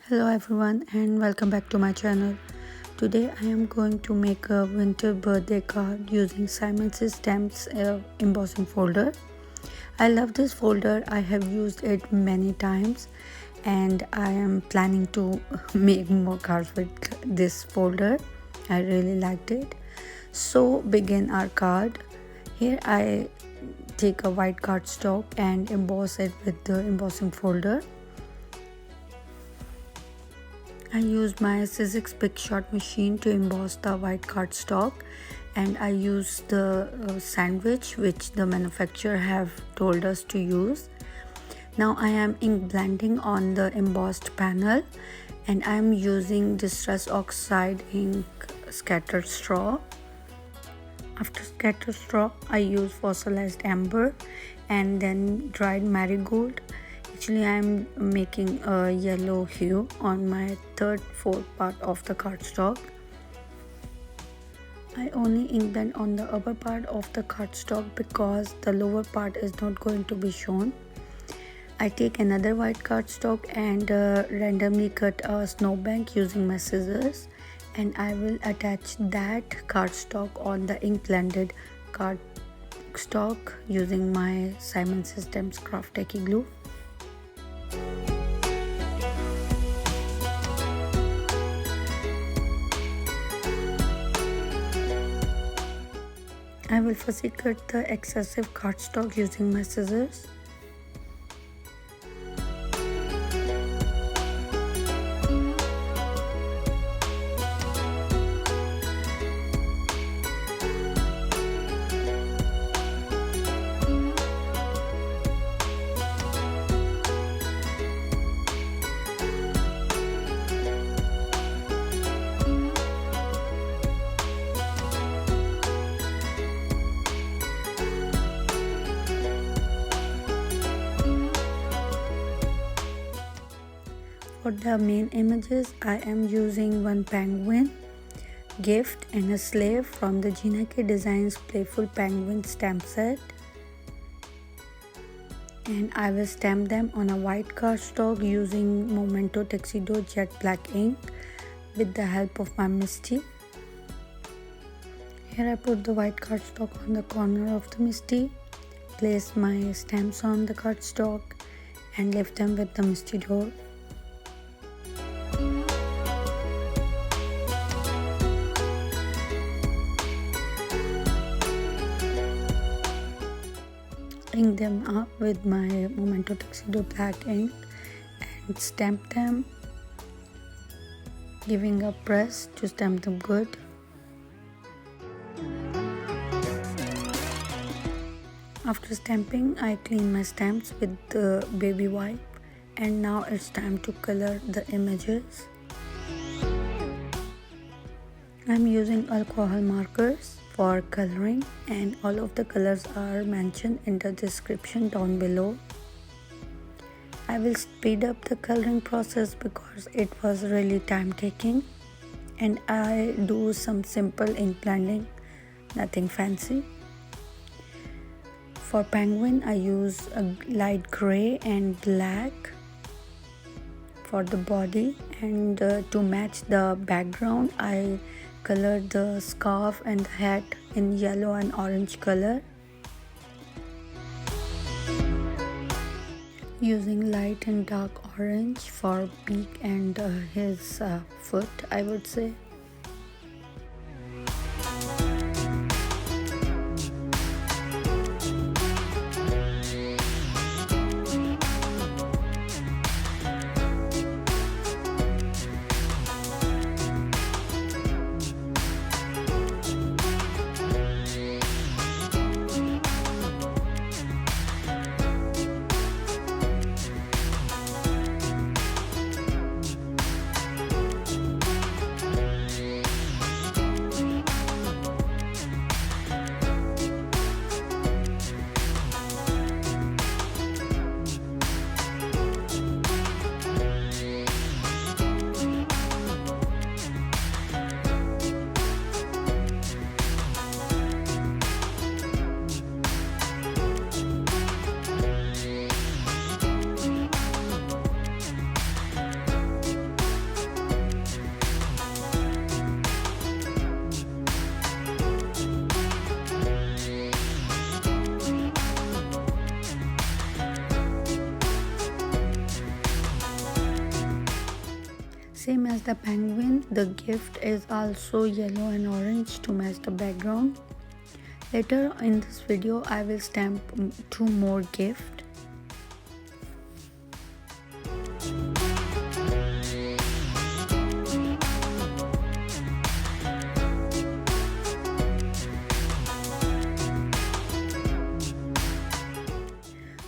Hello everyone and welcome back to my channel. Today I am going to make a winter birthday card using Simon's Stamps embossing folder. I love this folder. I have used it many times and I am planning to make more cards with this folder. I really liked it. So begin our card. Here I take a white cardstock and emboss it with the embossing folder. I used my Scissors Big Shot machine to emboss the white cardstock, and I used the sandwich which the manufacturer have told us to use. Now I am ink blending on the embossed panel and I am using Distress Oxide ink scattered straw. After scattered straw I use Fossilized Amber and then dried Marigold. Actually, I am making a yellow hue on my fourth part of the cardstock. I only ink blend on the upper part of the cardstock because the lower part is not going to be shown. I take another white cardstock and randomly cut a snowbank using my scissors, and I will attach that cardstock on the ink blended cardstock using my Simon's Stamps Craft Tacky glue. I will fussy cut the excessive cardstock using my scissors. For the main images, I am using one penguin, gift and a slave from the Gina Designs Playful Penguin stamp set. And I will stamp them on a white cardstock using Memento Tuxedo jet black ink with the help of my Misti. Here I put the white cardstock on the corner of the Misti, place my stamps on the cardstock and lift them with the Misti door. Ink them up with my Memento Tuxedo black ink and stamp them, giving a press to stamp them good. After stamping, I clean my stamps with the baby wipe, and now it's time to color the images. I'm using alcohol markers for coloring, and all of the colors are mentioned in the description down below. I will speed up the coloring process because it was really time taking, and I do some simple ink blending, nothing fancy. For penguin I use a light gray and black for the body, and to match the background I colored the scarf and the hat in yellow and orange color. Using light and dark orange for beak and his foot, I would say. Same as the penguin, the gift is also yellow and orange to match the background. Later in this video, I will stamp 2 more gifts.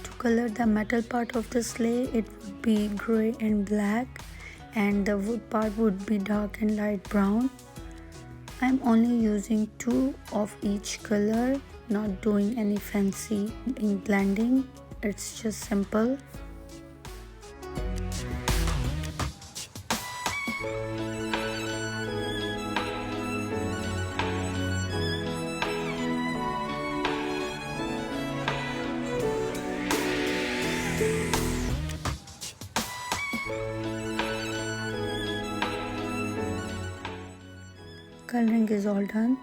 To color the metal part of the sleigh, it would be gray and black, and the wood part would be dark and light brown. I'm only using 2 of each color, not doing any fancy ink blending. It's just simple. Coloring is all done,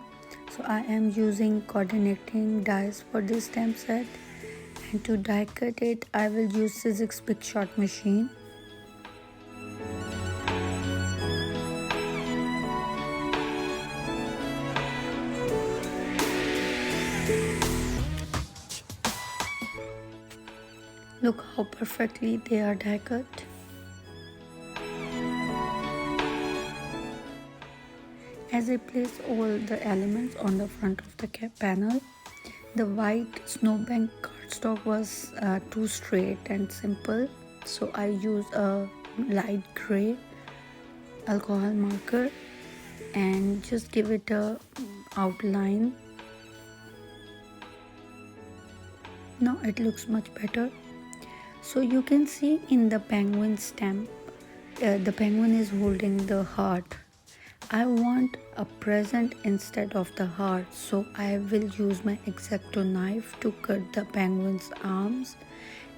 so I am using coordinating dies for this stamp set, and to die cut it I will use Scissors Big Shot machine. Look how perfectly they are die cut. As I place all the elements on the front of the panel, the white snowbank cardstock was too straight and simple, so I used a light gray alcohol marker and just give it a outline. Now it looks much better. So you can see in the penguin stamp, the penguin is holding the heart. I want a present instead of the heart, so I will use my X-Acto knife to cut the penguin's arms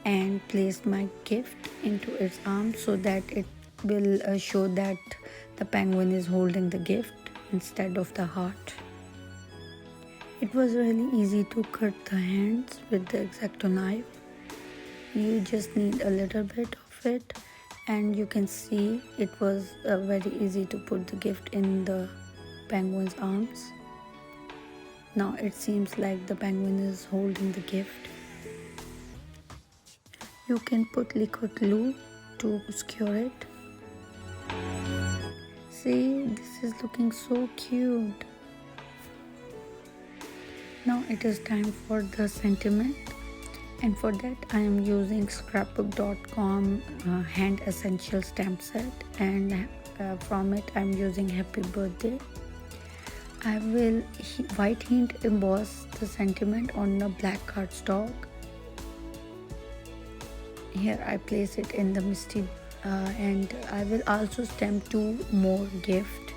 and place my gift into its arms so that it will show that the penguin is holding the gift instead of the heart. It was really easy to cut the hands with the X-Acto knife. You just need a little bit of it, and you can see it was very easy to put the gift in the penguin's arms. Now it seems like the penguin is holding the gift. You can put liquid glue to secure it. See, this is looking so cute. Now it is time for the sentiment. And for that I am using scrapbook.com hand essential stamp set, and from it I am using happy birthday. I will white heat emboss the sentiment on the black cardstock. Here I place it in the Misti, and I will also stamp 2 more gifts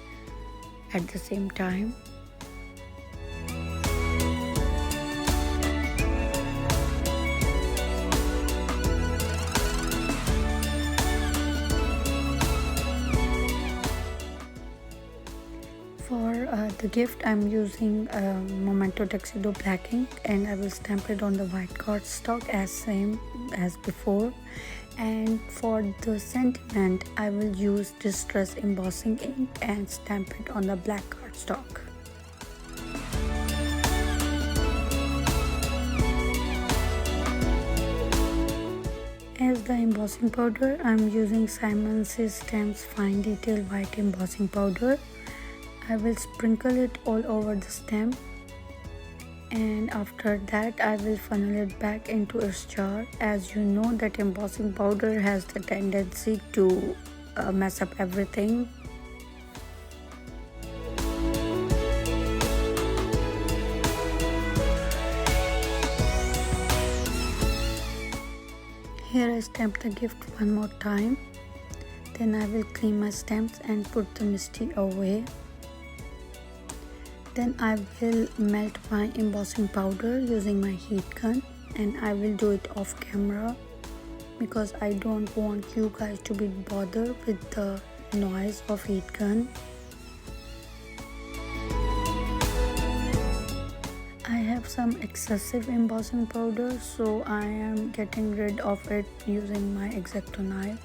at the same time. For the gift I'm using Memento Tuxedo black ink, and I will stamp it on the white cardstock as same as before. And for the sentiment I will use Distress Embossing ink and stamp it on the black cardstock. As the embossing powder, I'm using Simon Says Stamps Fine Detail White Embossing Powder. I will sprinkle it all over the stamp, and after that I will funnel it back into its jar. As you know that embossing powder has the tendency to mess up everything. Here I stamp the gift one more time. Then I will clean my stamps and put the Misti away. Then I will melt my embossing powder using my heat gun, and I will do it off camera because I don't want you guys to be bothered with the noise of heat gun. I have some excessive embossing powder, so I am getting rid of it using my X-Acto knife.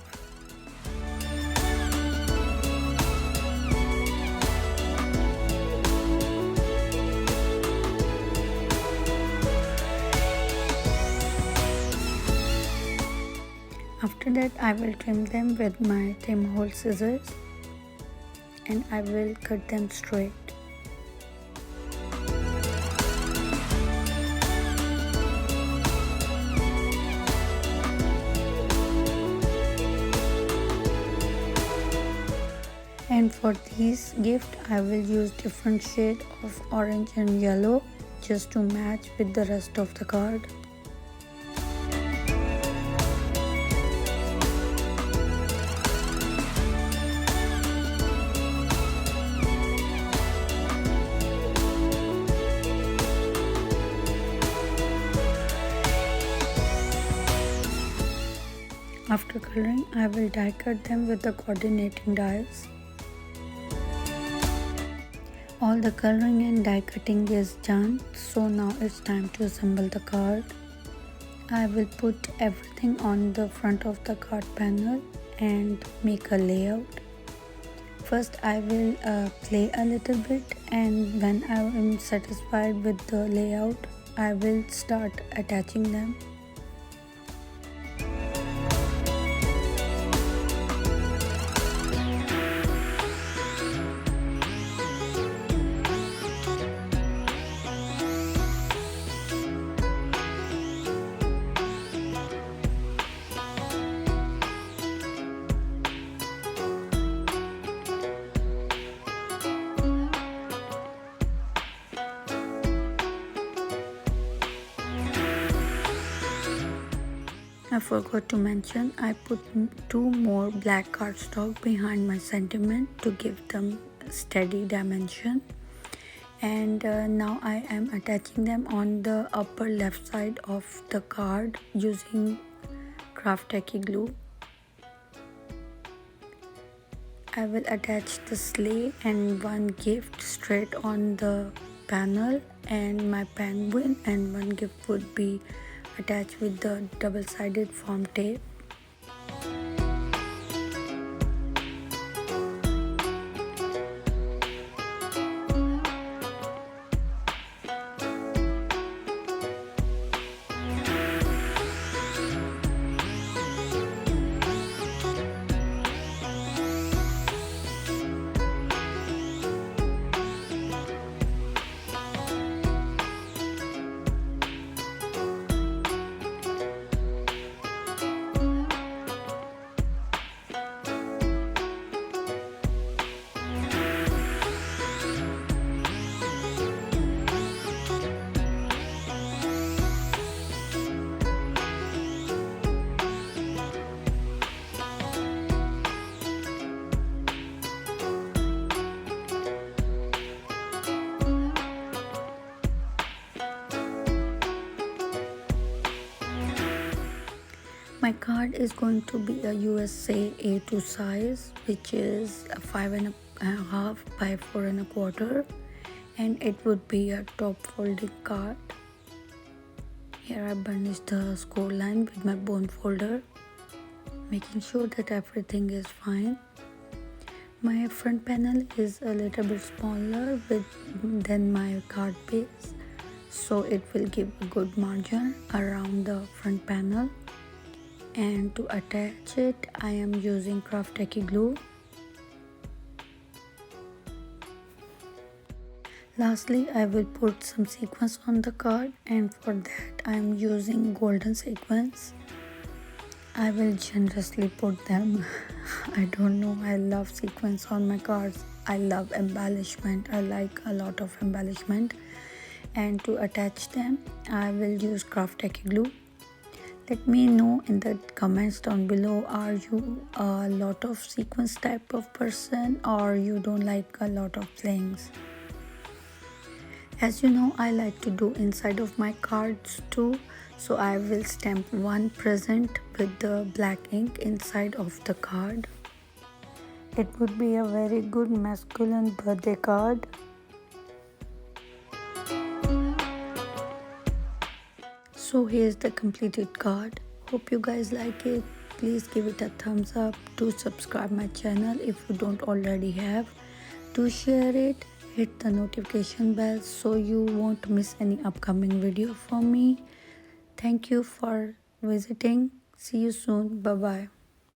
that, I will trim them with my Holtz Scissors and I will cut them straight. And for these gift, I will use different shade of orange and yellow just to match with the rest of the card. After coloring, I will die cut them with the coordinating dies. All the coloring and die cutting is done, so now it's time to assemble the card. I will put everything on the front of the card panel and make a layout. First I will play a little bit, and when I am satisfied with the layout, I will start attaching them. I forgot to mention, I put 2 more black cardstock behind my sentiment to give them steady dimension. And now I am attaching them on the upper left side of the card using craft tacky glue. I will attach the sleigh and one gift straight on the panel, and my penguin and one gift would be attached with the double-sided foam tape. My card is going to be a USA A2 size, which is a 5.5 by 4.25, and it would be a top folding card. Here I burnished the score line with my bone folder, making sure that everything is fine. My front panel is a little bit smaller than my card base, so it will give a good margin around the front panel. And to attach it, I am using craft tacky glue. Lastly, I will put some sequins on the card, and for that I am using golden sequins. I will generously put them. I don't know, I love sequins on my cards. I love embellishment. I like a lot of embellishment. And to attach them, I will use craft tacky glue. Let me know in the comments down below, are you a lot of sequence type of person or you don't like a lot of flings? As you know, I like to do inside of my cards too, so I will stamp one present with the black ink inside of the card. It would be a very good masculine birthday card. So here's the completed card. Hope you guys like it. Please give it a thumbs up. Do subscribe my channel if you don't already have. Do share it. Hit the notification bell so you won't miss any upcoming video from me. Thank you for visiting. See you soon. Bye bye.